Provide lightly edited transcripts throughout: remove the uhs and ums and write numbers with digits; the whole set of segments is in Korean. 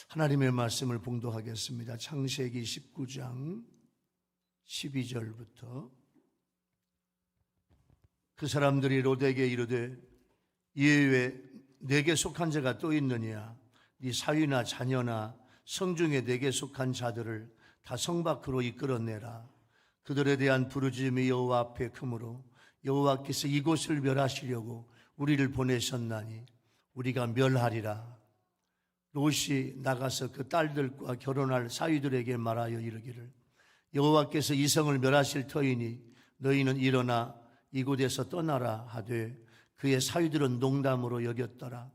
하나님의 말씀을 봉독하겠습니다. 창세기 19장 12절부터 그 사람들이 롯에게 이르되 이외에 내게 속한 자가 또 있느냐? 네 사위나 자녀나 성중에 내게 속한 자들을 다 성 밖으로 이끌어내라. 그들에 대한 부르짖음이 여호와 앞에 크므로 여호와께서 이곳을 멸하시려고 우리를 보내셨나니 우리가 멸하리라. 롯이 나가서 그 딸들과 결혼할 사위들에게 말하여 이르기를 여호와께서 이 성을 멸하실 터이니 너희는 일어나 이곳에서 떠나라 하되 그의 사위들은 농담으로 여겼더라.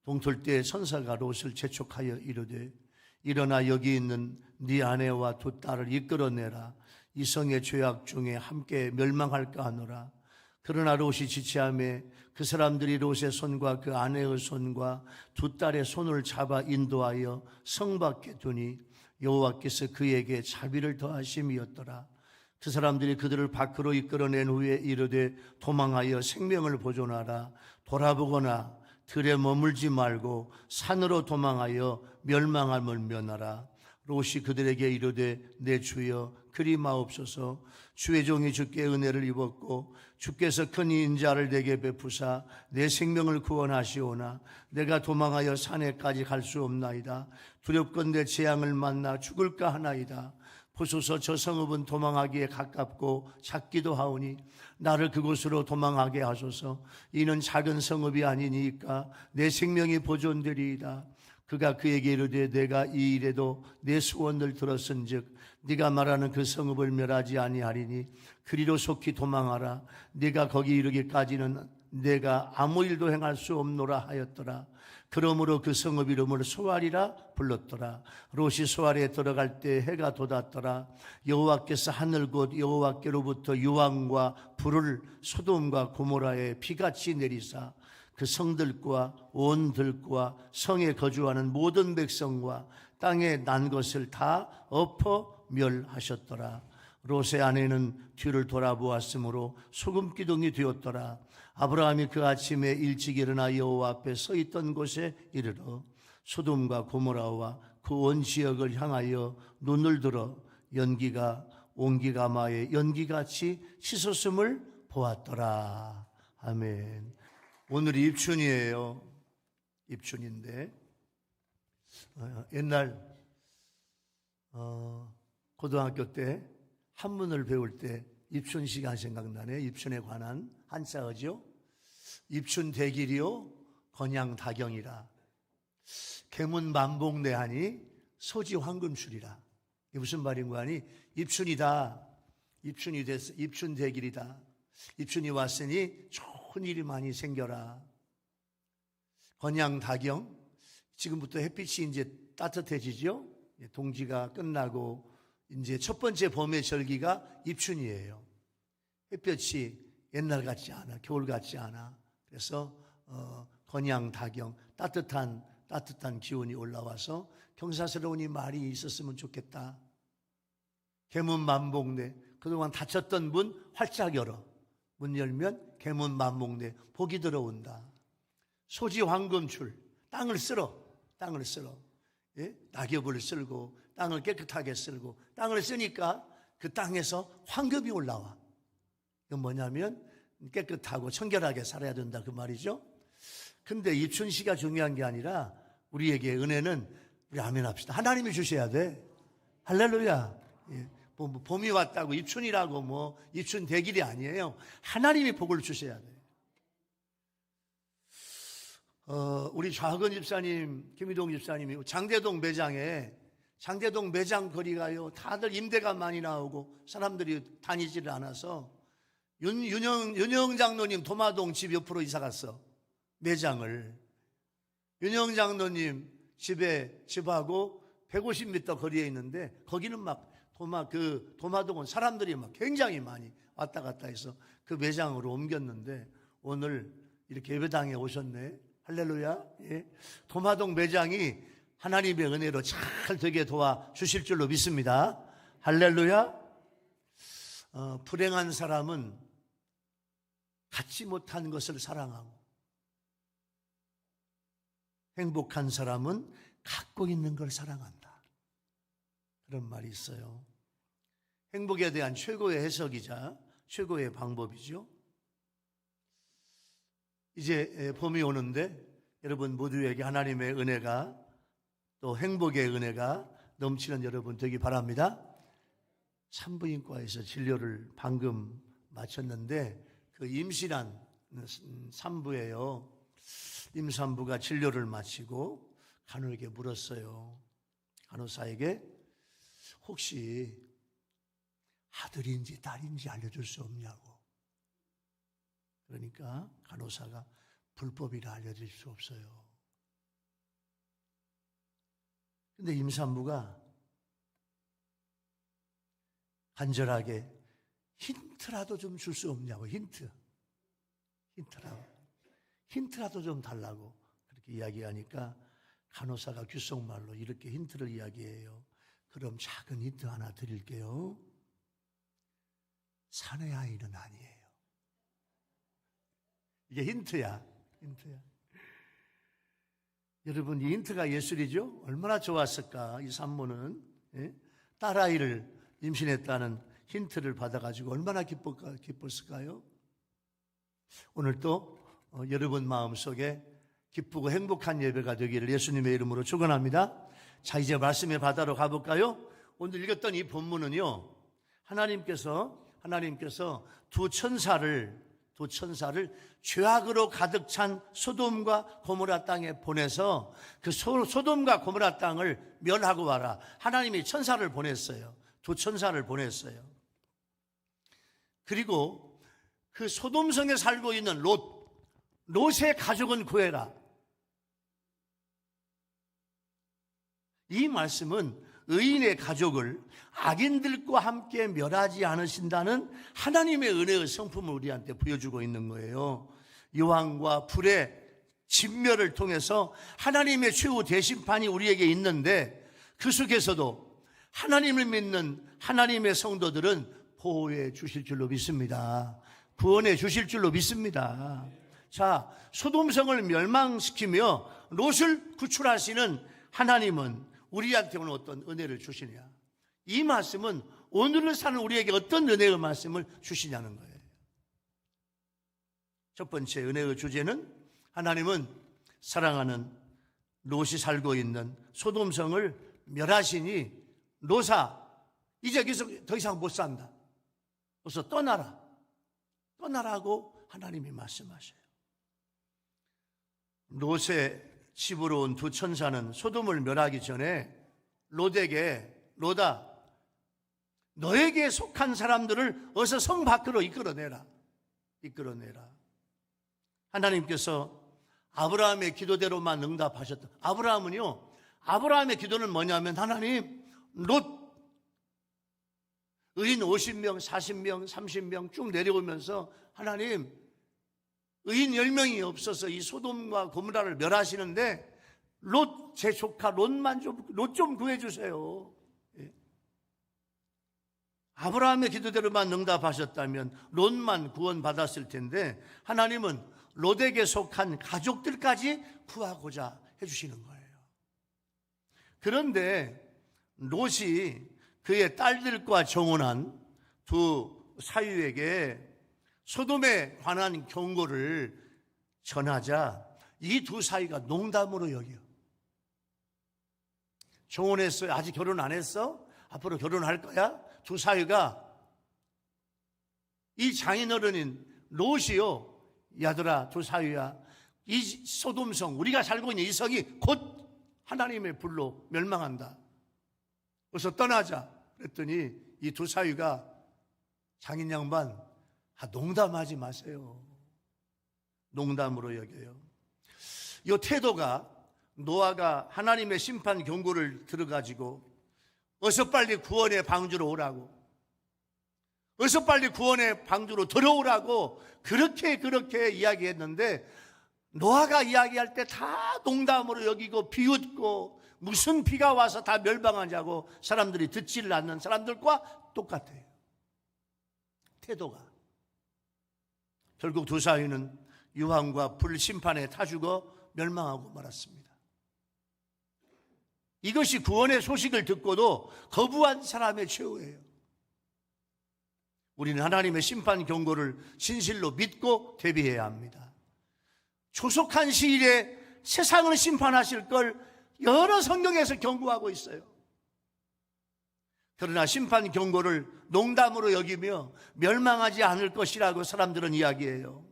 동틀 때 천사가 롯을 재촉하여 이르되 일어나 여기 있는 네 아내와 두 딸을 이끌어내라. 이 성의 죄악 중에 함께 멸망할까 하노라. 그러나 롯이 지체하매 그 사람들이 롯의 손과 그 아내의 손과 두 딸의 손을 잡아 인도하여 성 밖에 두니 여호와께서 그에게 자비를 더하심이었더라. 그 사람들이 그들을 밖으로 이끌어낸 후에 이르되 도망하여 생명을 보존하라. 돌아보거나 들에 머물지 말고 산으로 도망하여 멸망함을 면하라. 롯이 그들에게 이르되 내 주여 그리 마옵소서. 주의 종이 주께 은혜를 입었고 주께서 큰 인자를 내게 베푸사 내 생명을 구원하시오나 내가 도망하여 산에까지 갈 수 없나이다. 두렵건대 재앙을 만나 죽을까 하나이다. 보소서 저 성읍은 도망하기에 가깝고 작기도 하오니 나를 그곳으로 도망하게 하소서. 이는 작은 성읍이 아니니까 내 생명이 보존되리이다. 그가 그에게 이르되 내가 이 일에도 내 소원을 들었은즉 네가 말하는 그 성읍을 멸하지 아니하리니 그리로 속히 도망하라. 네가 거기 이르기까지는 내가 아무 일도 행할 수 없노라 하였더라. 그러므로 그 성읍 이름을 소알이라 불렀더라. 롯이 소알에 들어갈 때 해가 돋았더라. 여호와께서 하늘 곧 여호와께로부터 유황과 불을 소돔과 고모라에 비같이 내리사 그 성들과 온 들과 성에 거주하는 모든 백성과 땅에 난 것을 다 엎어 멸하셨더라. 롯의 아내는 뒤를 돌아보았으므로 소금 기둥이 되었더라. 아브라함이 그 아침에 일찍 일어나 여호와 앞에 서 있던 곳에 이르러 소돔과 고모라와 그 온 지역을 향하여 눈을 들어 연기가 온기가마에 연기같이 치솟음을 보았더라. 아멘. 오늘이 입춘이에요. 입춘인데 옛날 고등학교 때 한문을 배울 때 입춘 시간 생각나네. 입춘에 관한 한자어죠. 입춘대길이요 건양다경이라. 계문만복내하니 소지황금술이라. 이게 무슨 말인고 하니 입춘이다. 입춘이 됐어. 입춘대길이다. 입춘이 왔으니 좋은 일이 많이 생겨라. 건양다경. 지금부터 햇빛이 이제 따뜻해지죠. 동지가 끝나고 이제 첫 번째 봄의 절기가 입춘이에요. 햇볕이 옛날 같지 않아. 겨울 같지 않아. 그래서 건양다경 따뜻한 기운이 올라와서 경사스러운 이 말이 있었으면 좋겠다. 계문만복내. 그동안 닫혔던 문 활짝 열어. 문 열면 계문만복내. 복이 들어온다. 소지황금출. 땅을 쓸어. 예? 낙엽을 쓸고 땅을 깨끗하게 쓸고 땅을 쓰니까 그 땅에서 황금이 올라와. 이건 뭐냐면 깨끗하고 청결하게 살아야 된다 그 말이죠. 근데 입춘시가 중요한 게 아니라 우리에게 은혜는 우리 아멘 합시다. 하나님이 주셔야 돼. 할렐루야. 예. 봄이 왔다고 입춘이라고 뭐 입춘 대길이 아니에요. 하나님이 복을 주셔야 돼. 우리 좌근 집사님, 김희동 집사님이 장대동 매장 거리가요. 다들 임대가 많이 나오고 사람들이 다니지를 않아서 윤영 장로님 도마동 집 옆으로 이사 갔어. 매장을. 윤영 장로님 집하고 150m 거리에 있는데 거기는 막 도마동은 사람들이 막 굉장히 많이 왔다 갔다 해서 그 매장으로 옮겼는데 오늘 이렇게 예배당에 오셨네. 할렐루야. 예. 도마동 매장이 하나님의 은혜로 잘 되게 도와주실 줄로 믿습니다. 할렐루야. 불행한 사람은 갖지 못한 것을 사랑하고 행복한 사람은 갖고 있는 걸 사랑한다. 그런 말이 있어요. 행복에 대한 최고의 해석이자 최고의 방법이죠. 이제 봄이 오는데 여러분 모두에게 하나님의 은혜가 또 행복의 은혜가 넘치는 여러분 되기 바랍니다. 산부인과에서 진료를 방금 마쳤는데 그 임신한 산부예요. 임산부가 진료를 마치고 간호에게 물었어요. 간호사에게 혹시 아들인지 딸인지 알려줄 수 없냐고. 그러니까 간호사가 불법이라 알려줄 수 없어요. 근데 임산부가 간절하게 힌트라도 좀 줄 수 없냐고. 힌트라도 좀 달라고 그렇게 이야기하니까 간호사가 귓속말로 이렇게 힌트를 이야기해요. 그럼 작은 힌트 하나 드릴게요. 사내 아이는 아니에요. 이게 힌트야. 여러분, 이 힌트가 예술이죠? 얼마나 좋았을까, 이 산모는. 딸아이를 임신했다는 힌트를 받아가지고 얼마나 기뻤을까요? 오늘 또 여러분 마음속에 기쁘고 행복한 예배가 되기를 예수님의 이름으로 축원합니다. 자, 이제 말씀의 바다로 가볼까요? 오늘 읽었던 이 본문은요, 하나님께서 두 천사를 죄악으로 가득 찬 소돔과 고모라 땅에 보내서 그 소돔과 고모라 땅을 멸하고 와라. 하나님이 천사를 보냈어요. 두 천사를 보냈어요. 그리고 그 소돔성에 살고 있는 롯의 가족은 구해라. 이 말씀은 의인의 가족을 악인들과 함께 멸하지 않으신다는 하나님의 은혜의 성품을 우리한테 보여주고 있는 거예요. 여호와와 불의 진멸을 통해서 하나님의 최후 대심판이 우리에게 있는데 그 속에서도 하나님을 믿는 하나님의 성도들은 보호해 주실 줄로 믿습니다. 구원해 주실 줄로 믿습니다. 자, 소돔성을 멸망시키며 롯을 구출하시는 하나님은 우리한테 오늘 어떤 은혜를 주시냐? 이 말씀은 오늘을 사는 우리에게 어떤 은혜의 말씀을 주시냐는 거예요. 첫 번째 은혜의 주제는 하나님은 사랑하는 롯이 살고 있는 소돔성을 멸하시니 롯아, 이제 여기서 더 이상 못 산다. 그래서 떠나라고 하나님이 말씀하셔요. 롯의 집으로 온 두 천사는 소돔을 멸하기 전에 롯에게, 롯아, 너에게 속한 사람들을 어서 성 밖으로 이끌어내라. 하나님께서 아브라함의 기도대로만 응답하셨다. 아브라함의 기도는 뭐냐면, 하나님, 롯 의인 50명, 40명, 30명 쭉 내려오면서 하나님, 의인 10명이 없어서 이 소돔과 고모라를 멸하시는데 롯, 제 조카 롯 좀 구해주세요. 아브라함의 기도대로만 응답하셨다면 롯만 구원받았을 텐데 하나님은 롯에게 속한 가족들까지 구하고자 해주시는 거예요. 그런데 롯이 그의 딸들과 정혼한 두 사위에게 소돔에 관한 경고를 전하자 이 두 사위가 농담으로 여겨. 정혼했어요? 아직 결혼 안 했어? 앞으로 결혼할 거야? 두 사위가 이 장인어른인 롯이요, 야들아, 두 사위야, 이 소돔성, 우리가 살고 있는 이 성이 곧 하나님의 불로 멸망한다. 그래서 떠나자. 그랬더니 이 두 사위가 장인 양반, 농담하지 마세요. 농담으로 여겨요. 이 태도가 노아가 하나님의 심판 경고를 들어가지고 어서 빨리 구원의 방주로 오라고, 어서 빨리 구원의 방주로 들어오라고 그렇게 이야기했는데 노아가 이야기할 때 다 농담으로 여기고 비웃고 무슨 비가 와서 다 멸망하냐고 사람들이 듣지를 않는 사람들과 똑같아요. 태도가. 결국 두 사위는 유황과 불 심판에 타 죽어 멸망하고 말았습니다. 이것이 구원의 소식을 듣고도 거부한 사람의 최후예요. 우리는 하나님의 심판 경고를 진실로 믿고 대비해야 합니다. 조속한 시일에 세상을 심판하실 걸 여러 성경에서 경고하고 있어요. 그러나 심판 경고를 농담으로 여기며 멸망하지 않을 것이라고 사람들은 이야기해요.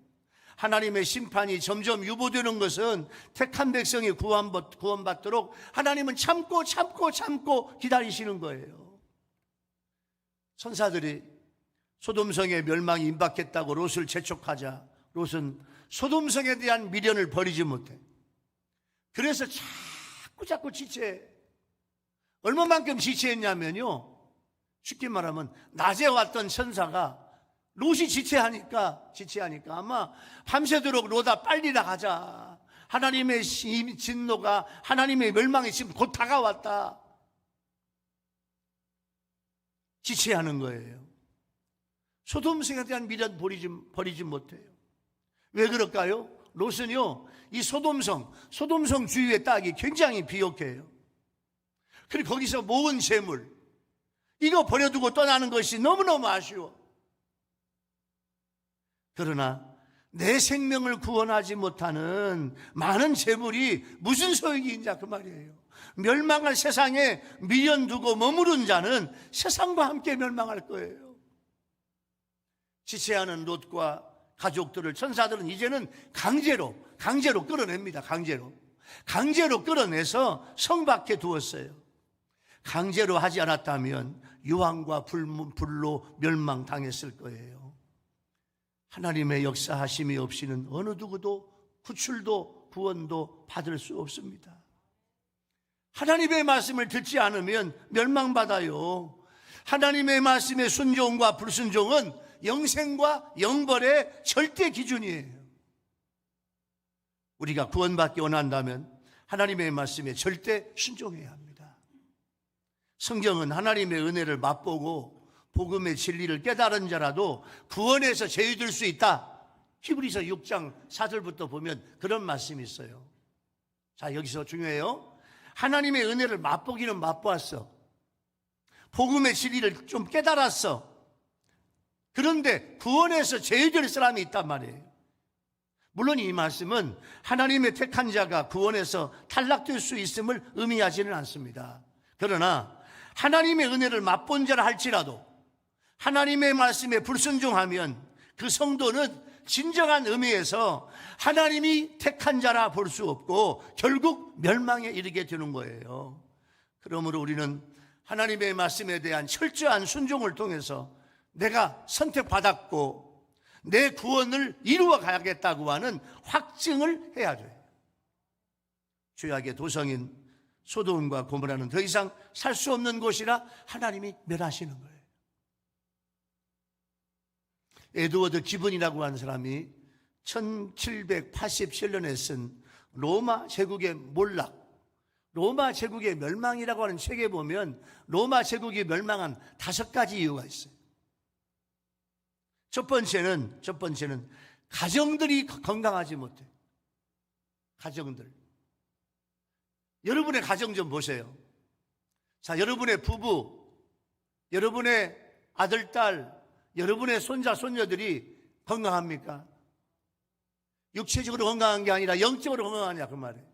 하나님의 심판이 점점 유보되는 것은 택한 백성이 구원받도록 하나님은 참고 기다리시는 거예요. 천사들이 소돔성의 멸망이 임박했다고 롯을 재촉하자 롯은 소돔성에 대한 미련을 버리지 못해. 그래서 자꾸 지체해. 얼마만큼 지체했냐면요, 쉽게 말하면 낮에 왔던 천사가 롯이 지체하니까 아마 밤새도록 롯아 빨리 나가자, 하나님의 진노가, 하나님의 멸망이 지금 곧 다가왔다, 지체하는 거예요. 소돔성에 대한 미련 버리지 못해요. 왜 그럴까요? 롯은요, 이 소돔성 주위의 땅이 굉장히 비옥해요. 그리고 거기서 모은 재물, 이거 버려두고 떠나는 것이 너무너무 아쉬워. 그러나 내 생명을 구원하지 못하는 많은 재물이 무슨 소용이 있냐 그 말이에요. 멸망할 세상에 미련 두고 머무른 자는 세상과 함께 멸망할 거예요. 지체하는 롯과 가족들을 천사들은 이제는 강제로 끌어냅니다. 강제로 끌어내서 성 밖에 두었어요. 강제로 하지 않았다면 유황과 불로 멸망당했을 거예요. 하나님의 역사하심이 없이는 어느 누구도 구출도 구원도 받을 수 없습니다. 하나님의 말씀을 듣지 않으면 멸망받아요. 하나님의 말씀의 순종과 불순종은 영생과 영벌의 절대 기준이에요. 우리가 구원받기 원한다면 하나님의 말씀에 절대 순종해야 합니다. 성경은 하나님의 은혜를 맛보고 복음의 진리를 깨달은 자라도 구원에서 제외될 수 있다. 히브리서 6장 4절부터 보면 그런 말씀이 있어요. 자, 여기서 중요해요. 하나님의 은혜를 맛보기는 맛보았어. 복음의 진리를 좀 깨달았어. 그런데 구원에서 제외될 사람이 있단 말이에요. 물론 이 말씀은 하나님의 택한 자가 구원에서 탈락될 수 있음을 의미하지는 않습니다. 그러나 하나님의 은혜를 맛본 자라 할지라도 하나님의 말씀에 불순종하면 그 성도는 진정한 의미에서 하나님이 택한 자라 볼 수 없고 결국 멸망에 이르게 되는 거예요. 그러므로 우리는 하나님의 말씀에 대한 철저한 순종을 통해서 내가 선택받았고 내 구원을 이루어 가야겠다고 하는 확증을 해야 돼요. 죄악의 도성인 소돔과 고모라는 더 이상 살 수 없는 곳이라 하나님이 멸하시는 거예요. 에드워드 기본이라고 하는 사람이 1787년에 쓴 로마 제국의 몰락, 로마 제국의 멸망이라고 하는 책에 보면 로마 제국이 멸망한 5가지 이유가 있어요. 첫 번째는 가정들이 건강하지 못해. 가정들. 여러분의 가정 좀 보세요. 자, 여러분의 부부, 여러분의 아들, 딸, 여러분의 손자, 손녀들이 건강합니까? 육체적으로 건강한 게 아니라 영적으로 건강하냐 그 말이에요.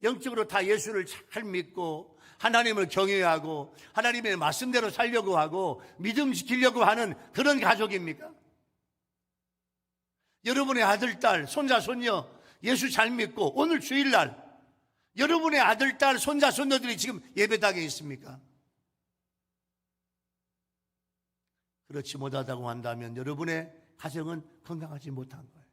영적으로 다 예수를 잘 믿고 하나님을 경외하고 하나님의 말씀대로 살려고 하고 믿음 지키려고 하는 그런 가족입니까? 여러분의 아들, 딸, 손자, 손녀 예수 잘 믿고 오늘 주일날 여러분의 아들, 딸, 손자, 손녀들이 지금 예배당에 있습니까? 그렇지 못하다고 한다면 여러분의 가정은 건강하지 못한 거예요.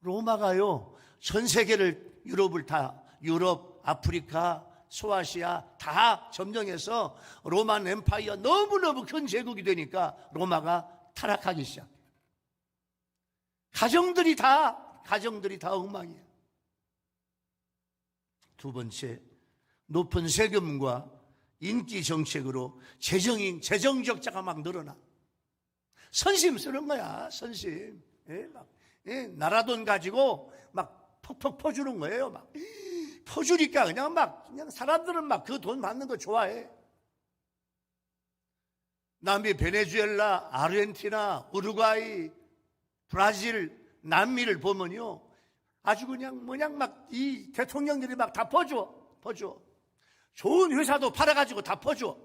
로마가요, 전 세계를 유럽, 아프리카, 소아시아 다 점령해서 로만 엠파이어 너무너무 큰 제국이 되니까 로마가 타락하기 시작해요. 가정들이 다 엉망이에요. 두 번째, 높은 세금과 인기 정책으로 재정 적자가 막 늘어나. 선심 쓰는 거야, 선심. 나라 돈 가지고 막 퍽퍽 퍼주는 거예요. 막 퍼주니까 그냥 사람들은 막 그 돈 받는 거 좋아해. 남미 베네수엘라, 아르헨티나, 우루과이, 브라질, 남미를 보면요, 아주 그냥 막 이 대통령들이 막 다 퍼줘. 좋은 회사도 팔아가지고 다 퍼줘.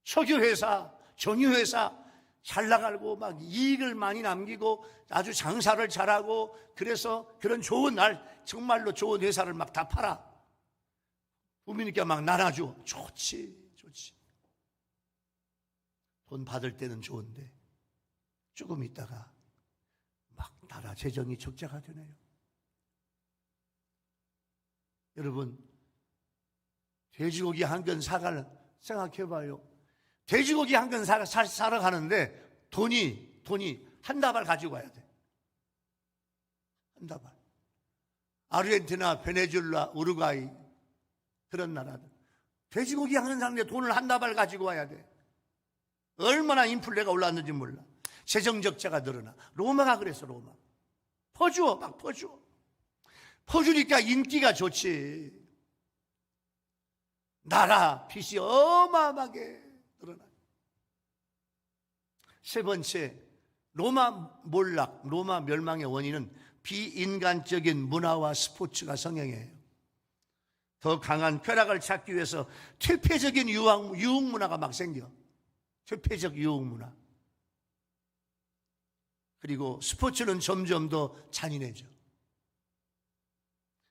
석유회사, 정유회사 잘 나가고 막 이익을 많이 남기고 아주 장사를 잘하고, 그래서 그런 좋은 날, 정말로 좋은 회사를 막 다 팔아. 국민께 막 나눠줘. 좋지. 돈 받을 때는 좋은데 조금 있다가 막 나라 재정이 적자가 되네요. 여러분, 돼지고기 한 근 사갈 생각해봐요. 돼지고기 한 근 사러 가는데 돈이 한 다발 가지고 가야 돼. 한 다발. 아르헨티나, 베네수엘라, 우루과이 그런 나라들, 돼지고기 한 근 사는데 돈을 한 다발 가지고 와야 돼. 얼마나 인플레가 올랐는지 몰라. 재정 적자가 늘어나. 로마가 그래서 로마. 퍼주어, 막 퍼주어. 퍼주니까 인기가 좋지. 나라 빚이 어마어마하게 늘어나. 세 번째, 로마 몰락, 로마 멸망의 원인은 비인간적인 문화와 스포츠가 성행해요. 더 강한 쾌락을 찾기 위해서 퇴폐적인 유흥 문화가 막 생겨. 퇴폐적 유흥 문화. 그리고 스포츠는 점점 더 잔인해져.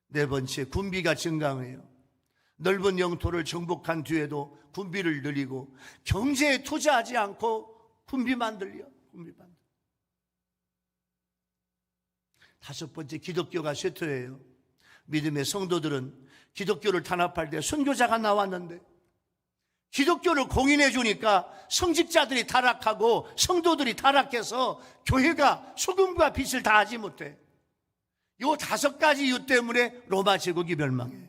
네 번째, 군비가 증강해요. 넓은 영토를 정복한 뒤에도 군비를 늘리고 경제에 투자하지 않고 군비 만들려. 다섯 번째, 기독교가 쇠퇴해요. 믿음의 성도들은 기독교를 탄압할 때 선교자가 나왔는데 기독교를 공인해 주니까 성직자들이 타락하고 성도들이 타락해서 교회가 소금과 빛을 다하지 못해. 이 다섯 가지 이유 때문에 로마 제국이 멸망해.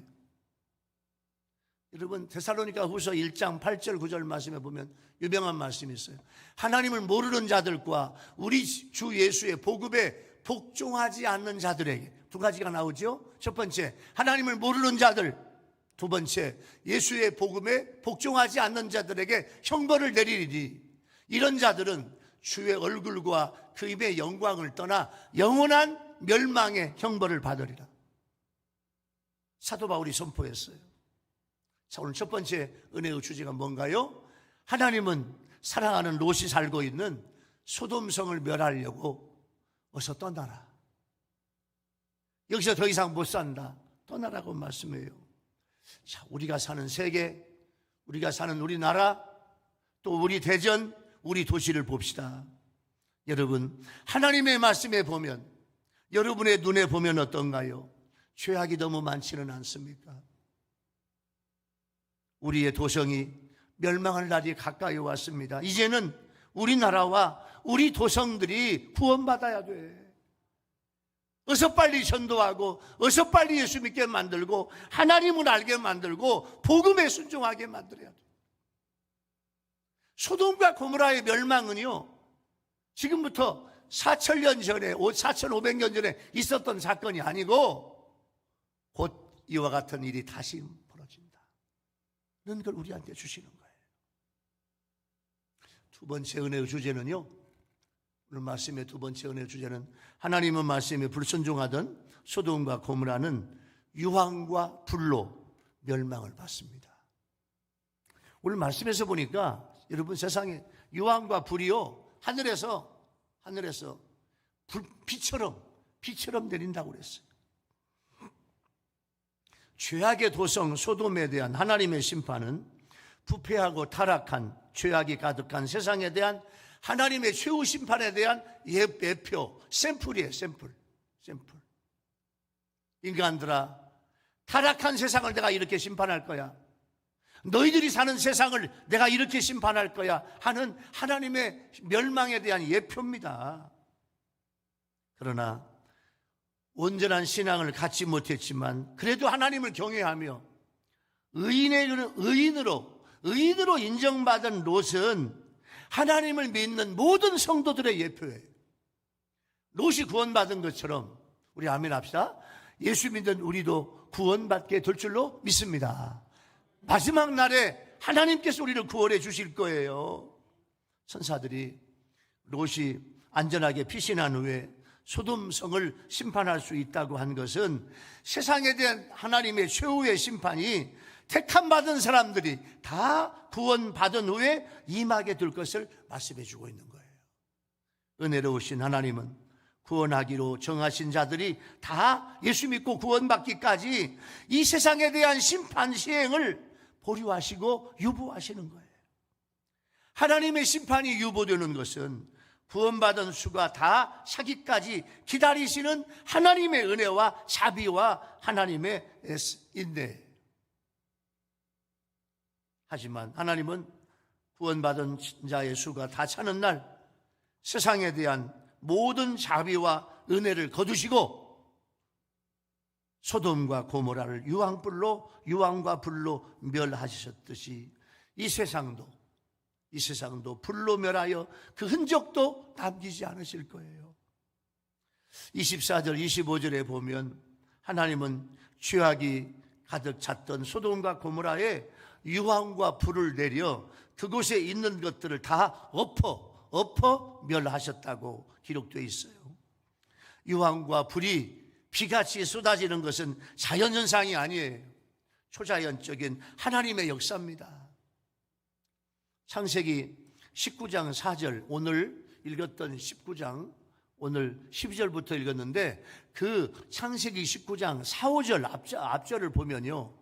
여러분, 데살로니가 후서 1장 8절 9절 말씀에 보면 유명한 말씀이 있어요. 하나님을 모르는 자들과 우리 주 예수의 복음에 복종하지 않는 자들에게, 두 가지가 나오죠. 첫 번째, 하나님을 모르는 자들. 두 번째, 예수의 복음에 복종하지 않는 자들에게 형벌을 내리리니 이런 자들은 주의 얼굴과 그 입의 영광을 떠나 영원한 멸망의 형벌을 받으리라. 사도 바울이 선포했어요. 자, 오늘 첫 번째 은혜의 주제가 뭔가요? 하나님은 사랑하는 롯이 살고 있는 소돔성을 멸하려고 어서 떠나라. 여기서 더 이상 못 산다. 떠나라고 말씀해요. 자, 우리가 사는 세계, 우리가 사는 우리나라, 또 우리 대전, 우리 도시를 봅시다. 여러분, 하나님의 말씀에 보면, 여러분의 눈에 보면 어떤가요? 죄악이 너무 많지는 않습니까? 우리의 도성이 멸망할 날이 가까이 왔습니다. 이제는 우리나라와 우리 도성들이 구원받아야 돼. 어서 빨리 전도하고 어서 빨리 예수 믿게 만들고 하나님을 알게 만들고 복음에 순종하게 만들어야 돼. 소돔과 고모라의 멸망은요, 지금부터 4,000년 전에 4,500년 전에 있었던 사건이 아니고 곧 이와 같은 일이 다시 벌어진다. 이런 걸 우리한테 주시는 거예요. 두 번째 은혜의 주제는요, 오늘 말씀의 두 번째 은혜의 주제는 하나님의 말씀에 불순종하던 소돔과 고모라는 유황과 불로 멸망을 받습니다. 오늘 말씀에서 보니까 여러분, 세상에 유황과 불이요, 하늘에서 비처럼 내린다고 그랬어요. 죄악의 도성 소돔에 대한 하나님의 심판은 부패하고 타락한 죄악이 가득한 세상에 대한 하나님의 최후 심판에 대한 예표, 샘플이에요. 샘플. 인간들아, 타락한 세상을 내가 이렇게 심판할 거야. 너희들이 사는 세상을 내가 이렇게 심판할 거야 하는 하나님의 멸망에 대한 예표입니다. 그러나 온전한 신앙을 갖지 못했지만 그래도 하나님을 경외하며 의인으로 인정받은 롯은 하나님을 믿는 모든 성도들의 예표예요. 롯이 구원받은 것처럼 우리 아멘 합시다. 예수 믿는 우리도 구원받게 될 줄로 믿습니다. 마지막 날에 하나님께서 우리를 구원해 주실 거예요. 천사들이 롯이 안전하게 피신한 후에 소돔성을 심판할 수 있다고 한 것은 세상에 대한 하나님의 최후의 심판이 택함받은 사람들이 다 구원받은 후에 임하게 될 것을 말씀해 주고 있는 거예요. 은혜로우신 하나님은 구원하기로 정하신 자들이 다 예수 믿고 구원받기까지 이 세상에 대한 심판 시행을 보류하시고 유보하시는 거예요. 하나님의 심판이 유보되는 것은 구원받은 수가 다 차기까지 기다리시는 하나님의 은혜와 자비와 하나님의 인내. 하지만 하나님은 구원받은 자의 수가 다 차는 날 세상에 대한 모든 자비와 은혜를 거두시고 소돔과 고모라를 유황과 불로 멸하셨듯이 이 세상도 불로 멸하여 그 흔적도 남기지 않으실 거예요. 24절 25절에 보면 하나님은 죄악이 가득 찼던 소돔과 고모라에 유황과 불을 내려 그곳에 있는 것들을 다 엎어 멸하셨다고 기록되어 있어요. 유황과 불이 비같이 쏟아지는 것은 자연현상이 아니에요. 초자연적인 하나님의 역사입니다. 창세기 19장 4절, 오늘 읽었던 19장, 오늘 12절부터 읽었는데 그 창세기 19장 4, 5절 앞절을 보면요,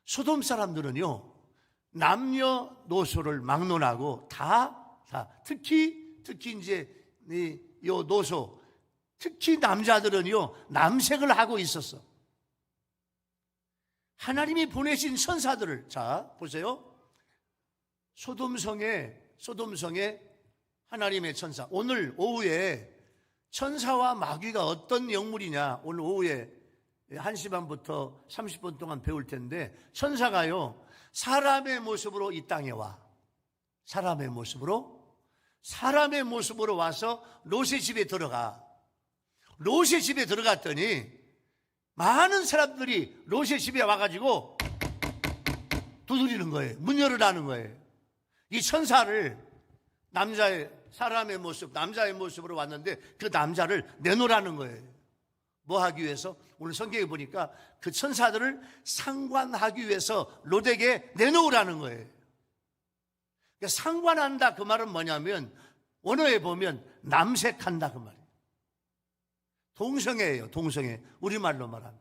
소돔 사람들은요 남녀노소를 막론하고 다 특히 이제 요 노소, 특히 남자들은요 남색을 하고 있었어. 하나님이 보내신 천사들을, 자 보세요, 소돔성에 하나님의 천사, 오늘 오후에 천사와 마귀가 어떤 영물이냐, 오늘 오후에 1시 반부터 30분 동안 배울 텐데, 천사가요 사람의 모습으로 이 땅에 와. 사람의 모습으로 와서 롯의 집에 들어가. 롯의 집에 들어갔더니 많은 사람들이 롯의 집에 와가지고 두드리는 거예요. 문 열으라는 거예요. 이 천사를 남자의 모습으로 왔는데 그 남자를 내놓으라는 거예요. 뭐 하기 위해서? 오늘 성경에 보니까 그 천사들을 상관하기 위해서 롯에게 내놓으라는 거예요. 그러니까 상관한다 그 말은 뭐냐면 원어에 보면 남색한다 그 말이에요. 동성애예요. 동성애. 우리말로 말하면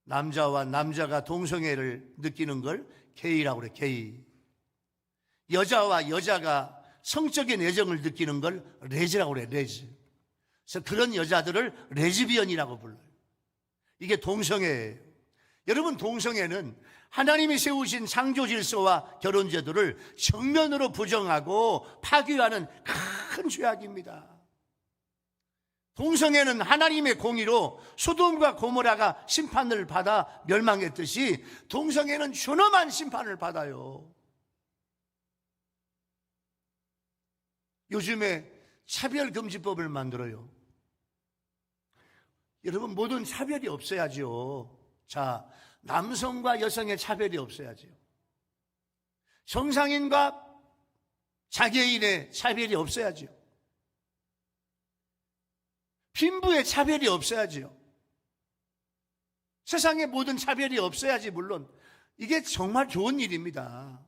남자와 남자가 동성애를 느끼는 걸 게이라고 그래. 게이. 여자와 여자가 성적인 애정을 느끼는 걸 레즈라고 그래. 레즈. 그래서 그런 여자들을 레즈비언이라고 불러요. 이게 동성애예요. 여러분, 동성애는 하나님이 세우신 창조 질서와 결혼 제도를 정면으로 부정하고 파괴하는 큰 죄악입니다. 동성애는 하나님의 공의로 소돔과 고모라가 심판을 받아 멸망했듯이 동성애는 준엄한 심판을 받아요. 요즘에 차별금지법을 만들어요. 여러분, 모든 차별이 없어야죠. 자, 남성과 여성의 차별이 없어야죠. 정상인과 장애인의 차별이 없어야죠. 빈부의 차별이 없어야죠. 세상의 모든 차별이 없어야지. 물론 이게 정말 좋은 일입니다.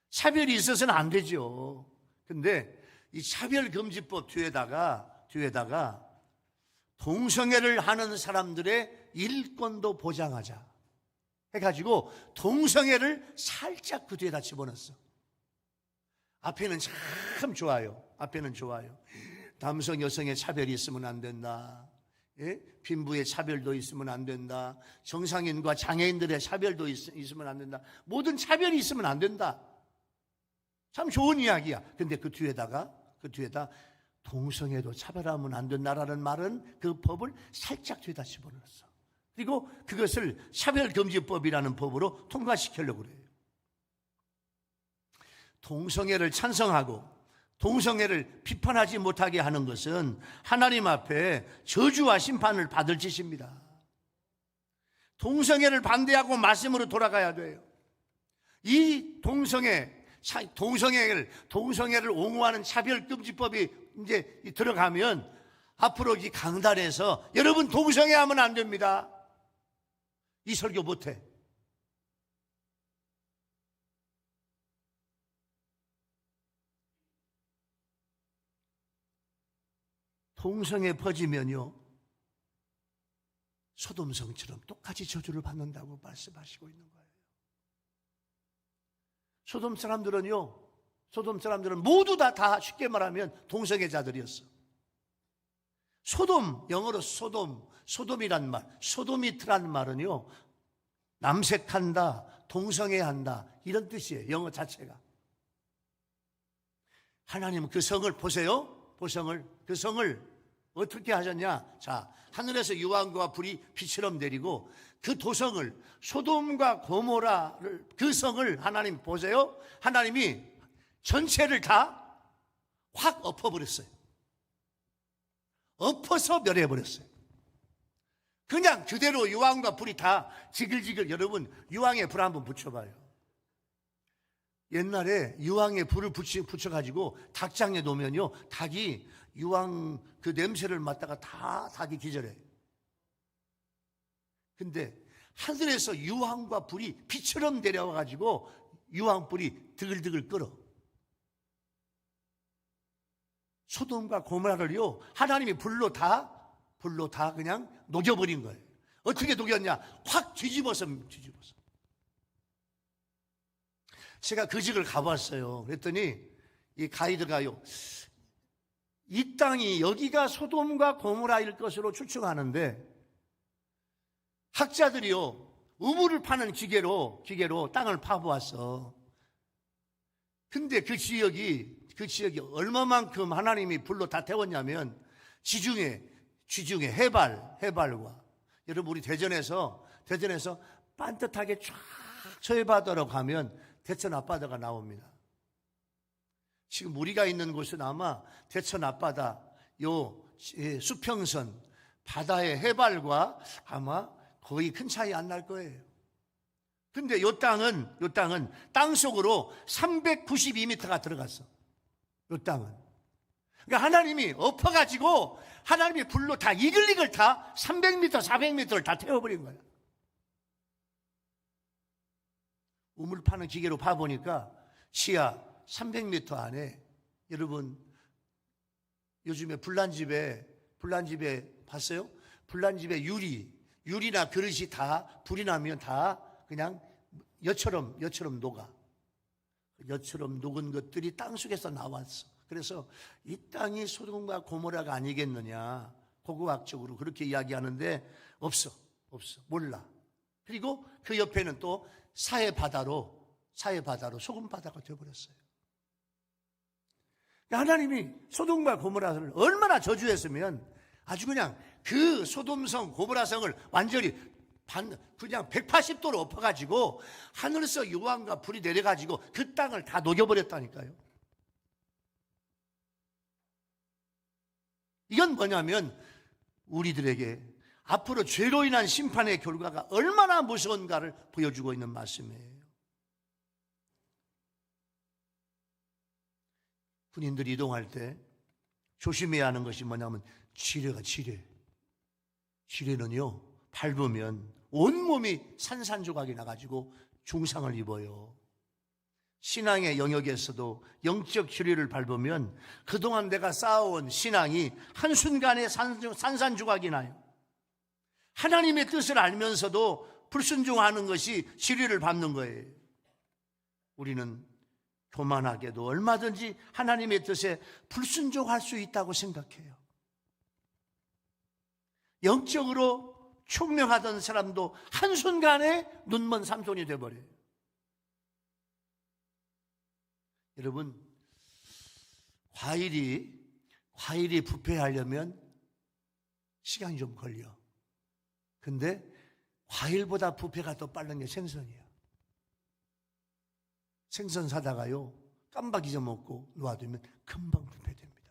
차별이 있어서는 안 되죠. 근데 이 차별금지법 뒤에다가 동성애를 하는 사람들의 일권도 보장하자 해가지고 동성애를 살짝 그 뒤에다 집어넣었어. 앞에는 참 좋아요. 앞에는 좋아요. 남성 여성의 차별이 있으면 안 된다. 예? 빈부의 차별도 있으면 안 된다. 정상인과 장애인들의 차별도 있으면 안 된다. 모든 차별이 있으면 안 된다. 참 좋은 이야기야. 근데 그 뒤에다 동성애도 차별하면 안 된다라는 말은 그 법을 살짝 뒤에다 집어넣었어. 그리고 그것을 차별금지법이라는 법으로 통과시키려고 그래요. 동성애를 찬성하고 동성애를 비판하지 못하게 하는 것은 하나님 앞에 저주와 심판을 받을 짓입니다. 동성애를 반대하고 말씀으로 돌아가야 돼요. 이 동성애를 옹호하는 차별금지법이 이제 들어가면 앞으로 이 강단에서 여러분 동성애하면 안 됩니다. 이 설교 못해. 동성애 퍼지면요, 소돔성처럼 똑같이 저주를 받는다고 말씀하시고 있는 거예요. 소돔 사람들은 모두 다 쉽게 말하면 동성애자들이었어. 소돔, 영어로 소돔이란 말, 소도미트란 말은요, 남색한다, 동성애한다, 이런 뜻이에요. 영어 자체가. 하나님은 그 성을 보세요. 그 성을 어떻게 하셨냐? 자, 하늘에서 유황과 불이 빛처럼 내리고 그 도성을, 소돔과 고모라를, 그 성을 하나님 보세요. 하나님이 전체를 다 확 엎어버렸어요. 엎어서 멸해버렸어요. 그냥 그대로 유황과 불이 다 지글지글. 여러분, 유황에 불 한번 붙여봐요. 옛날에 유황에 불을 붙여가지고 닭장에 놓으면요, 닭이 유황 그 냄새를 맡다가 다 닭이 기절해요. 근데 하늘에서 유황과 불이 빛처럼 내려와가지고 유황불이 드글드글 끓어. 소돔과 고모라를요, 하나님이 불로 다 그냥 녹여버린 거예요. 어떻게 녹였냐? 확 뒤집어서. 제가 그 지역을 가봤어요. 그랬더니 이 가이드가요, 이 땅이 여기가 소돔과 고모라일 것으로 추측하는데, 학자들이요, 우물을 파는 기계로 땅을 파보았어. 근데 그 지역이 얼마만큼 하나님이 불로 다 태웠냐면, 지중해 해발과, 여러분 우리 대전에서 반듯하게 쫙 서해바다로 가면 대천 앞바다가 나옵니다. 지금 우리가 있는 곳은 아마 대천 앞바다, 요 수평선 바다의 해발과 아마 거의 큰 차이 안 날 거예요. 근데 요 땅은 땅속으로 392m가 들어갔어. 요 땅은. 그러니까 하나님이 엎어가지고 하나님이 불로 다 이글이글 다 300m, 400m를 다 태워버린 거야. 우물 파는 기계로 봐보니까 지하 300m 안에, 여러분 요즘에 불난집에 봤어요? 불난집에 유리나 그릇이 다 불이 나면 다 그냥 여처럼 녹아. 여처럼 녹은 것들이 땅속에서 나왔어. 그래서 이 땅이 소돔과 고모라가 아니겠느냐, 고고학적으로 그렇게 이야기하는데 없어. 몰라. 그리고 그 옆에는 또 사해바다로 소금바다가 되어버렸어요. 하나님이 소돔과 고모라를 얼마나 저주했으면 아주 그냥 그 소돔성 고모라성을 완전히 그냥 180도로 엎어가지고 하늘에서 유황과 불이 내려가지고 그 땅을 다 녹여버렸다니까요. 이건 뭐냐면 우리들에게 앞으로 죄로 인한 심판의 결과가 얼마나 무서운가를 보여주고 있는 말씀이에요. 군인들이 이동할 때 조심해야 하는 것이 뭐냐면 지뢰는요, 밟으면 온몸이 산산조각이 나가지고 중상을 입어요. 신앙의 영역에서도 영적 지뢰를 밟으면 그동안 내가 쌓아온 신앙이 한순간에 산산조각이 나요. 하나님의 뜻을 알면서도 불순종하는 것이 지뢰를 밟는 거예요. 우리는 교만하게도 얼마든지 하나님의 뜻에 불순종할 수 있다고 생각해요. 영적으로 총명하던 사람도 한순간에 눈먼 삼손이 되어버려요. 여러분, 과일이 부패하려면 시간이 좀 걸려. 근데 과일보다 부패가 더 빠른 게 생선이야. 생선 사다가요, 깜박 잊어먹고 놓아두면 금방 부패됩니다.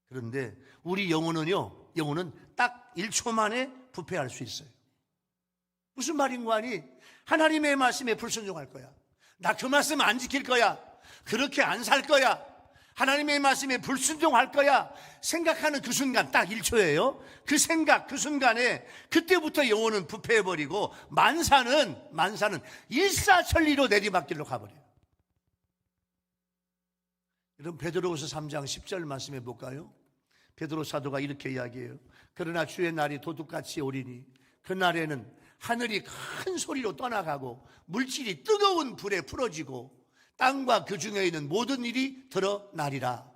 그런데 우리 영혼은요, 영혼은 딱 1초 만에 부패할 수 있어요. 무슨 말인 거 아니? 하나님의 말씀에 불순종할 거야. 나 그 말씀 안 지킬 거야. 그렇게 안 살 거야. 하나님의 말씀에 불순종할 거야. 생각하는 그 순간 딱 1초예요. 그 생각, 그 순간에 그때부터 영혼은 부패해버리고 만사는 일사천리로 내리막길로 가버려요. 여러분, 베드로후서 3장 10절 말씀해 볼까요? 베드로 사도가 이렇게 이야기해요. 그러나 주의 날이 도둑같이 오리니 그날에는 하늘이 큰 소리로 떠나가고 물질이 뜨거운 불에 풀어지고 땅과 그 중에 있는 모든 일이 드러나리라.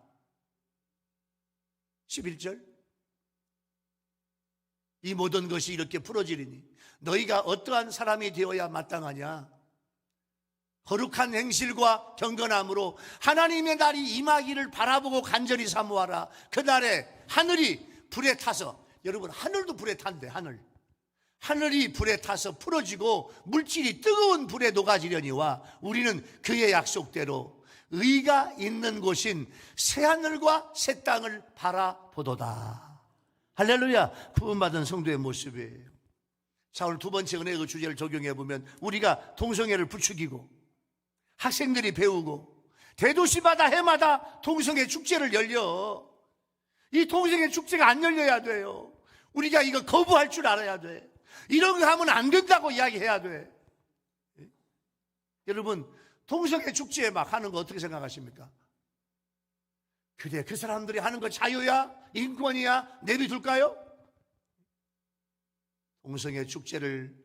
11절. 이 모든 것이 이렇게 풀어지리니 너희가 어떠한 사람이 되어야 마땅하냐? 거룩한 행실과 경건함으로 하나님의 날이 임하기를 바라보고 간절히 사모하라. 그날에 하늘이 불에 타서, 여러분 하늘도 불에 탄대. 하늘이 불에 타서 풀어지고 물질이 뜨거운 불에 녹아지려니와 우리는 그의 약속대로 의가 있는 곳인 새하늘과 새 땅을 바라보도다. 할렐루야. 구원받은 성도의 모습이에요. 자, 오늘 두 번째 은혜의 주제를 적용해 보면 우리가 동성애를 부추기고 학생들이 배우고 대도시마다 해마다 동성애 축제를 열려. 이 동성애 축제가 안 열려야 돼요. 우리가 이거 거부할 줄 알아야 돼. 이런 거 하면 안 된다고 이야기해야 돼. 여러분, 동성애 축제에 막 하는 거 어떻게 생각하십니까? 그래, 그 사람들이 하는 거 자유야? 인권이야? 내비둘까요? 동성애 축제를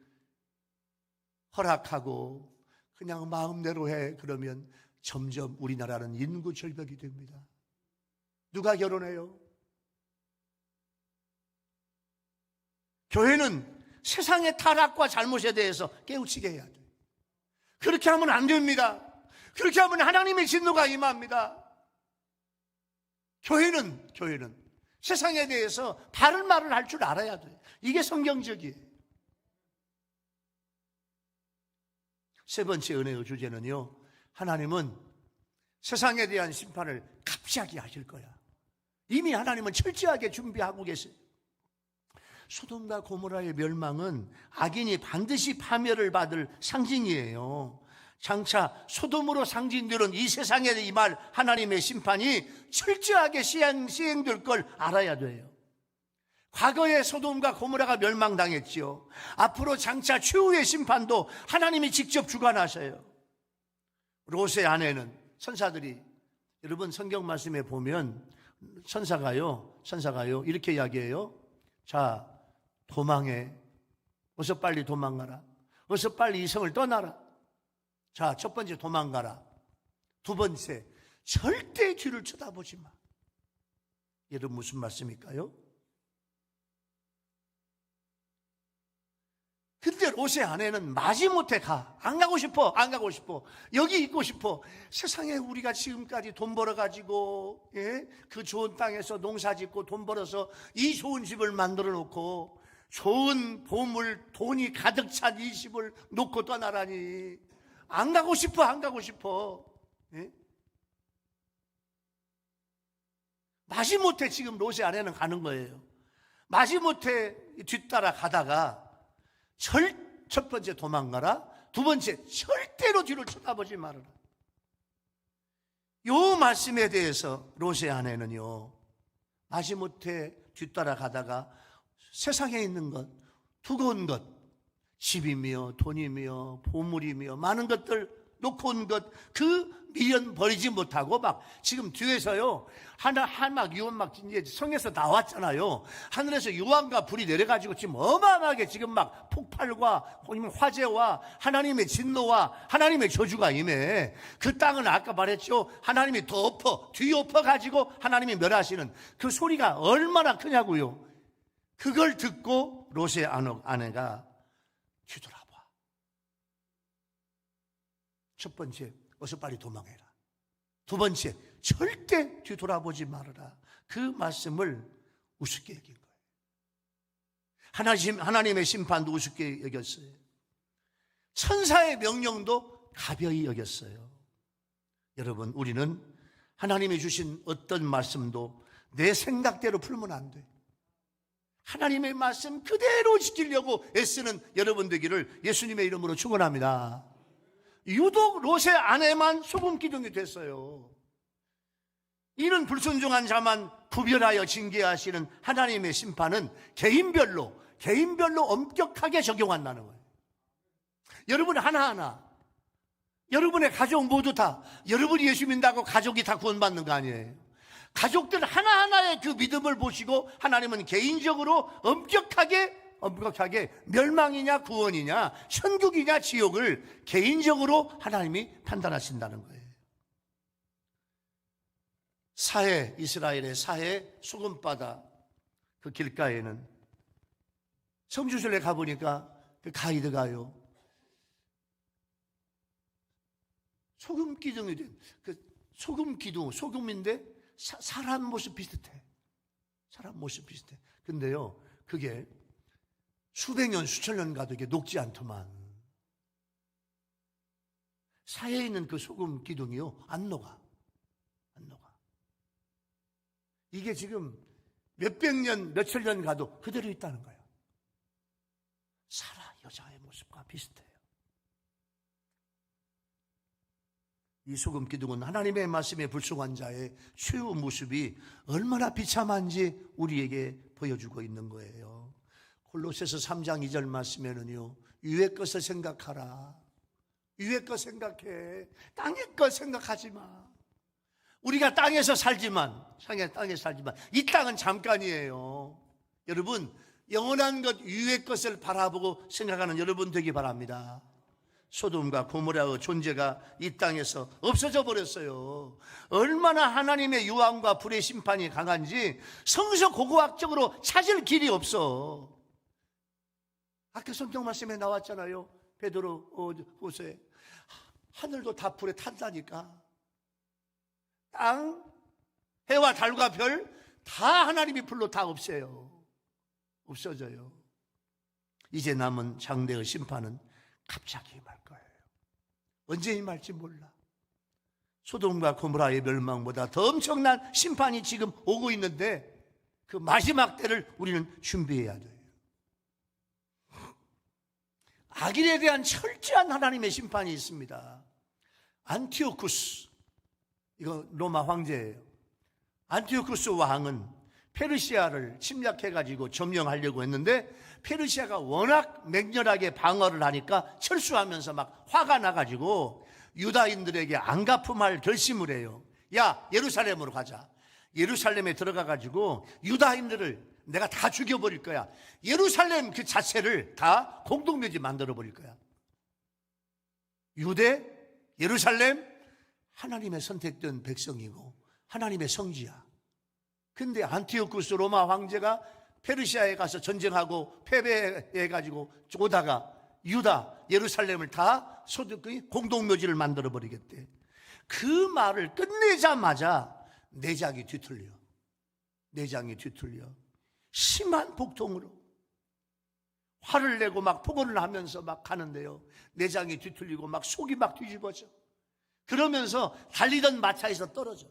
허락하고 그냥 마음대로 해. 그러면 점점 우리나라는 인구 절벽이 됩니다. 누가 결혼해요? 교회는 세상의 타락과 잘못에 대해서 깨우치게 해야 돼요. 그렇게 하면 안 됩니다. 그렇게 하면 하나님의 진노가 임합니다. 교회는 세상에 대해서 바른 말을 할 줄 알아야 돼요. 이게 성경적이에요. 세 번째 은혜의 주제는요, 하나님은 세상에 대한 심판을 갑자기 하실 거야. 이미 하나님은 철저하게 준비하고 계세요. 소돔과 고모라의 멸망은 악인이 반드시 파멸을 받을 상징이에요. 장차 소돔으로 상징되는 이 세상에 임할 하나님의 심판이 철저하게 시행될 걸 알아야 돼요. 과거에 소돔과 고모라가 멸망당했지요. 앞으로 장차 최후의 심판도 하나님이 직접 주관하셔요. 롯의 아내는, 천사들이, 여러분 성경 말씀에 보면 천사가요 이렇게 이야기해요. 자, 도망해. 어서 빨리 도망가라. 어서 빨리 이 성을 떠나라. 자, 첫 번째 도망가라. 두 번째, 절대 뒤를 쳐다보지 마. 여러분 무슨 말씀일까요? 근데 롯의 아내는 마지못해 가. 안 가고 싶어. 여기 있고 싶어. 세상에 우리가 지금까지 돈 벌어가지고, 그 좋은 땅에서 농사 짓고 돈 벌어서 이 좋은 집을 만들어 놓고 좋은 보물, 돈이 가득 찬 이 집을 놓고 떠나라니. 안 가고 싶어. 마지못해 지금 롯의 아내는 가는 거예요. 마지못해 뒤따라 가다가 첫 번째 도망가라. 두 번째, 절대로 뒤를 쳐다보지 말아라. 요 말씀에 대해서 롯의 아내는요, 마지못해 뒤따라 가다가 세상에 있는 것, 두고온 것, 집이며 돈이며 보물이며 많은 것들 놓고 온 것, 그 미련 버리지 못하고 막 지금 뒤에서요, 막 유언 막 이제 성에서 나왔잖아요. 하늘에서 유황과 불이 내려가지고 지금 어마어마하게 지금 막 폭발과 화재와 하나님의 진노와 하나님의 저주가 임해. 그 땅은 아까 말했죠. 하나님이 뒤엎어 가지고 하나님이 멸하시는 그 소리가 얼마나 크냐고요. 그걸 듣고 롯의 아내가 뒤돌아봐. 첫 번째, 어서 빨리 도망해라. 두 번째, 절대 뒤돌아보지 말아라. 그 말씀을 우습게 여긴 거예요. 하나님의 심판도 우습게 여겼어요. 천사의 명령도 가벼이 여겼어요. 여러분, 우리는 하나님이 주신 어떤 말씀도 내 생각대로 풀면 안 돼. 하나님의 말씀 그대로 지키려고 애쓰는 여러분 되기를 예수님의 이름으로 축원합니다. 유독 롯의 아내만 소금 기둥이 됐어요. 이런 불순종한 자만 구별하여 징계하시는 하나님의 심판은 개인별로 엄격하게 적용한다는 거예요. 여러분 하나하나, 여러분의 가족 모두 다, 여러분이 예수 믿는다고 가족이 다 구원받는 거 아니에요. 가족들 하나하나의 그 믿음을 보시고 하나님은 개인적으로 엄격하게 멸망이냐 구원이냐 천국이냐 지옥을 개인적으로 하나님이 판단하신다는 거예요. 이스라엘의 사해 소금바다 그 길가에는 성주순례 가보니까 그 가이드가요, 소금 기둥이 된 그 소금 기둥, 소금인데 사람 모습 비슷해. 사람 모습 비슷해. 근데요, 그게 수백 년, 수천 년 가도 이게 녹지 않더만. 사이에 있는 그 소금 기둥이요, 안 녹아. 안 녹아. 이게 지금 몇백 년, 몇천 년 가도 그대로 있다는 거예요. 사라 여자의 모습과 비슷해요. 이 소금 기둥은 하나님의 말씀에 불순한 자의 최후 모습이 얼마나 비참한지 우리에게 보여주고 있는 거예요. 골로새서 3장 2절 말씀에는요, 위의 것을 생각하라. 위의 것 생각해. 땅의 것 생각하지 마. 우리가 땅에서 살지만 이 땅은 잠깐이에요. 여러분, 영원한 것 위의 것을 바라보고 생각하는 여러분 되기 바랍니다. 소돔과 고모라의 존재가 이 땅에서 없어져 버렸어요. 얼마나 하나님의 유황과 불의 심판이 강한지 성서 고고학적으로 찾을 길이 없어. 아까 성경 말씀에 나왔잖아요. 베드로 후서에 하늘도 다 불에 탄다니까. 땅, 해와 달과 별 다 하나님이 불로 다 없어져요. 이제 남은 장대의 심판은 갑자기 임할 거예요. 언제 임할지 몰라. 소돔과 고모라의 멸망보다 더 엄청난 심판이 지금 오고 있는데 그 마지막 때를 우리는 준비해야 돼요. 악인에 대한 철저한 하나님의 심판이 있습니다. 안티오쿠스, 이거 로마 황제예요. 안티오쿠스 왕은 페르시아를 침략해가지고 점령하려고 했는데 페르시아가 워낙 맹렬하게 방어를 하니까 철수하면서 막 화가 나가지고 유다인들에게 안갚음할 결심을 해요. 야, 예루살렘으로 가자. 예루살렘에 들어가가지고 유다인들을 내가 다 죽여버릴 거야. 예루살렘 그 자체를 다 공동묘지 만들어버릴 거야. 유대, 예루살렘, 하나님의 선택된 백성이고 하나님의 성지야. 근데 안티오쿠스 로마 황제가 페르시아에 가서 전쟁하고 패배해가지고 오다가 유다, 예루살렘을 다 공동묘지를 만들어버리겠대. 그 말을 끝내자마자 내장이 뒤틀려. 심한 복통으로 화를 내고 막 폭언을 하면서 막 가는데요, 내장이 뒤틀리고 막 속이 막 뒤집어져. 그러면서 달리던 마차에서 떨어져.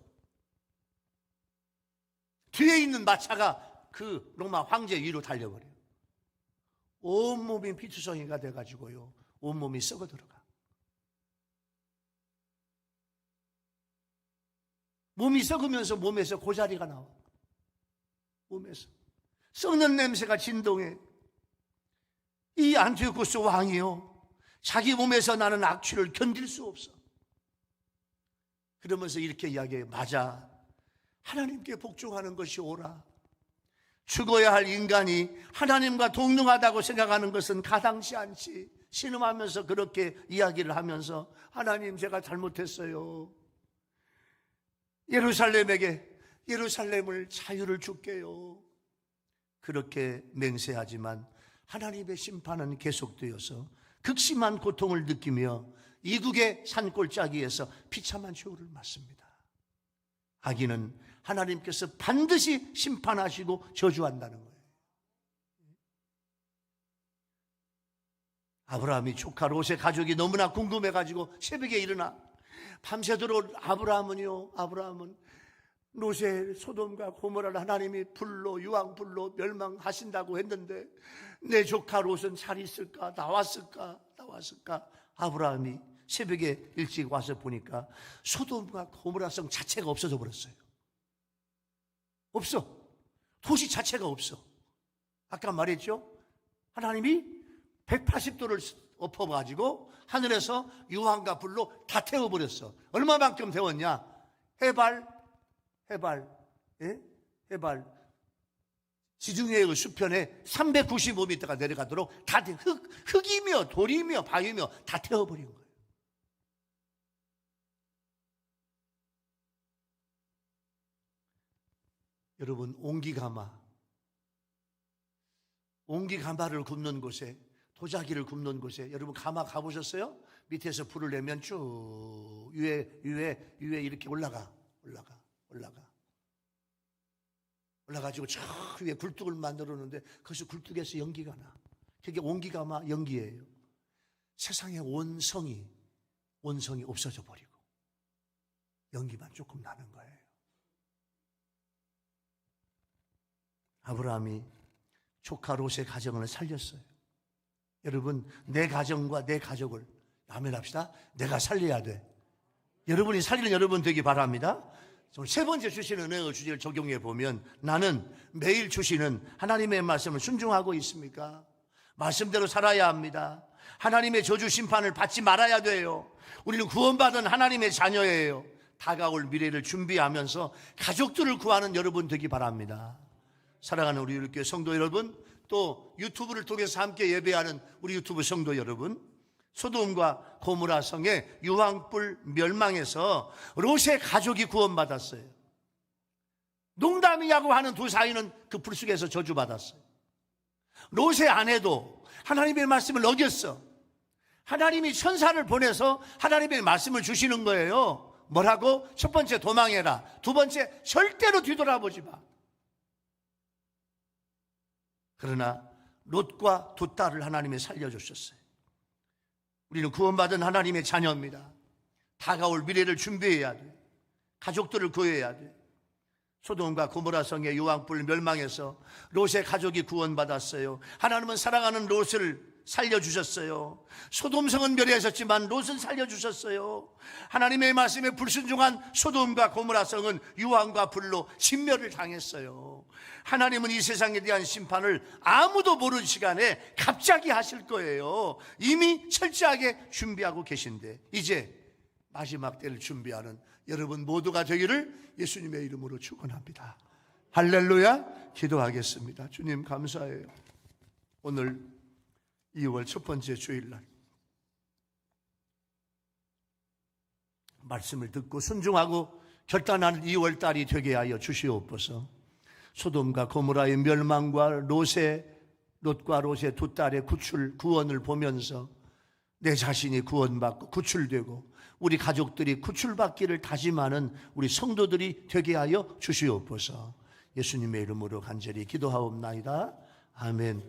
뒤에 있는 마차가 그 로마 황제 위로 달려버려요. 온몸이 피투성이가 돼가지고요, 온몸이 썩어 들어가. 몸이 썩으면서 몸에서 고자리가 나와. 몸에서 썩는 냄새가 진동해. 이 안티오쿠스 왕이요, 자기 몸에서 나는 악취를 견딜 수 없어. 그러면서 이렇게 이야기해요. 맞아, 하나님께 복종하는 것이 옳아. 죽어야 할 인간이 하나님과 동등하다고 생각하는 것은 가당치 않지. 신음하면서 그렇게 이야기를 하면서, 하나님 제가 잘못했어요. 예루살렘을 자유를 줄게요. 그렇게 맹세하지만 하나님의 심판은 계속되어서 극심한 고통을 느끼며 이국의 산골짜기에서 비참한 최후를 맞습니다. 악인은 하나님께서 반드시 심판하시고 저주한다는 거예요. 아브라함이 조카 롯의 가족이 너무나 궁금해가지고 새벽에 일어나 밤새도록 아브라함은 롯의 소돔과 고모라를 하나님이 불로 유황불로 멸망하신다고 했는데 내 조카 롯은 잘 있을까? 나왔을까? 아브라함이 새벽에 일찍 와서 보니까 소돔과 고모라성 자체가 없어져 버렸어요. 없어. 도시 자체가 없어. 아까 말했죠? 하나님이 180도를 엎어가지고 하늘에서 유황과 불로 다 태워버렸어. 얼마만큼 태웠냐? 해발 지중해의 그 수편에 395m가 내려가도록 다 흙이며 돌이며 바위며 다 태워버린 거예요. 여러분, 옹기가마를 굽는 곳에, 도자기를 굽는 곳에, 여러분 가마 가보셨어요? 밑에서 불을 내면 쭉 위에 이렇게 올라가지고 저 위에 굴뚝을 만들어 놓는데 거기서 굴뚝에서 연기가 나. 그게 옹기가마 연기예요. 세상의 원성이 없어져 버리고 연기만 조금 나는 거예요. 아브라함이 조카 롯의 가정을 살렸어요. 여러분, 내 가정과 내 가족을 아멘합시다. 내가 살려야 돼. 여러분이 살리는 여러분 되기 바랍니다. 세 번째 주시는 은혜의 주제를 적용해 보면, 나는 매일 주시는 하나님의 말씀을 순종하고 있습니까? 말씀대로 살아야 합니다. 하나님의 저주 심판을 받지 말아야 돼요. 우리는 구원받은 하나님의 자녀예요. 다가올 미래를 준비하면서 가족들을 구하는 여러분 되기 바랍니다. 사랑하는 우리 교회 성도 여러분, 또 유튜브를 통해서 함께 예배하는 우리 유튜브 성도 여러분, 소돔과 고모라 성의 유황불 멸망에서 롯의 가족이 구원받았어요. 농담이냐고 하는 두 사이는 그 불 속에서 저주받았어요. 롯의 아내도 하나님의 말씀을 어겼어. 하나님이 천사를 보내서 하나님의 말씀을 주시는 거예요. 뭐라고? 첫 번째, 도망해라. 두 번째, 절대로 뒤돌아보지 마. 그러나 롯과 두 딸을 하나님이 살려주셨어요. 우리는 구원받은 하나님의 자녀입니다. 다가올 미래를 준비해야 돼. 가족들을 구해야 돼. 소돔과 고모라 성의 유황불 멸망해서 롯의 가족이 구원받았어요. 하나님은 사랑하는 롯을 살려주셨어요. 소돔성은 멸해졌지만 롯은 살려주셨어요. 하나님의 말씀에 불순종한 소돔과 고모라 성은 유황과 불로 진멸을 당했어요. 하나님은 이 세상에 대한 심판을 아무도 모르는 시간에 갑자기 하실 거예요. 이미 철저하게 준비하고 계신데, 이제 마지막 때를 준비하는 여러분 모두가 되기를 예수님의 이름으로 축원합니다. 할렐루야. 기도하겠습니다. 주님 감사해요. 오늘 2월 첫 번째 주일날 말씀을 듣고 순종하고 결단하는 2월 달이 되게 하여 주시옵소서. 소돔과 고모라의 멸망과 롯과 롯의 두 딸의 구원을 보면서 내 자신이 구원받고 구출되고 우리 가족들이 구출받기를 다짐하는 우리 성도들이 되게 하여 주시옵소서. 예수님의 이름으로 간절히 기도하옵나이다. 아멘.